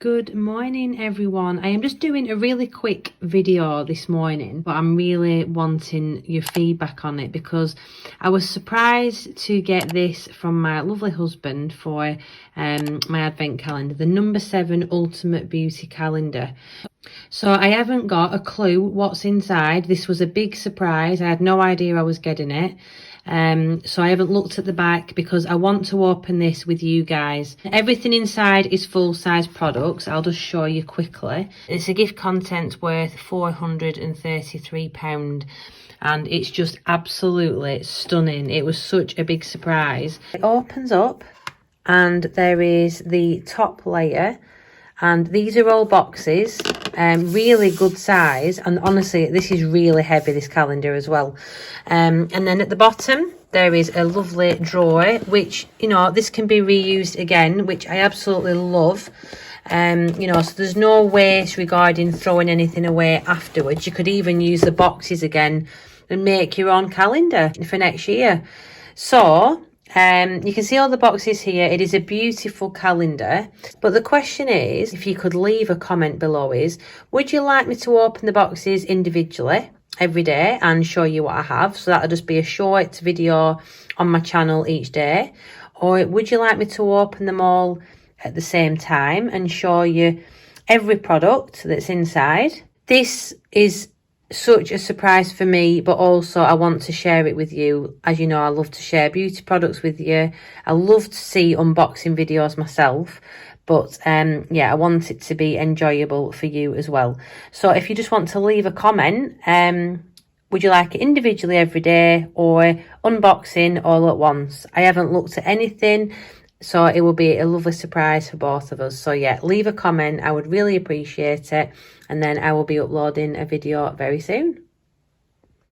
Good morning everyone. I am just doing a really quick video this morning, but I'm really wanting your feedback on it because I was surprised to get this from my lovely husband for my advent calendar, the number 7 Ultimate Beauty Calendar. So I haven't got a clue what's inside. This was a big surprise. I had no idea I was getting it. So I haven't looked at the back because I want to open this with you guys. Everything inside is full-size products. I'll just show you quickly. It's a gift content worth £433 and it's just absolutely stunning. It was such a big surprise. It opens up and there is the top layer, and these are all boxes, really good size, and honestly this is really heavy, this calendar as well. And then at the bottom there is a lovely drawer, which, you know, this can be reused again, which I absolutely love. You know, so there's no waste regarding throwing anything away afterwards. You could even use the boxes again and make your own calendar for next year. So you can see all the boxes here. It is a beautiful calendar, but the question is, if you could leave a comment below, is would you like me to open the boxes individually every day and show you what I have? So that'll just be a short video on my channel each day. Or would you like me to open them all at the same time and show you every product that's inside? This is such a surprise for me, but also I want to share it with you. As you know, I love to share beauty products with you. I love to see unboxing videos myself, but yeah, I want it to be enjoyable for you as well. So if you just want to leave a comment, would you like it individually every day or unboxing all at once? I haven't looked at anything, so it will be a lovely surprise for both of us. So yeah, leave a comment. I would really appreciate it. And then I will be uploading a video very soon.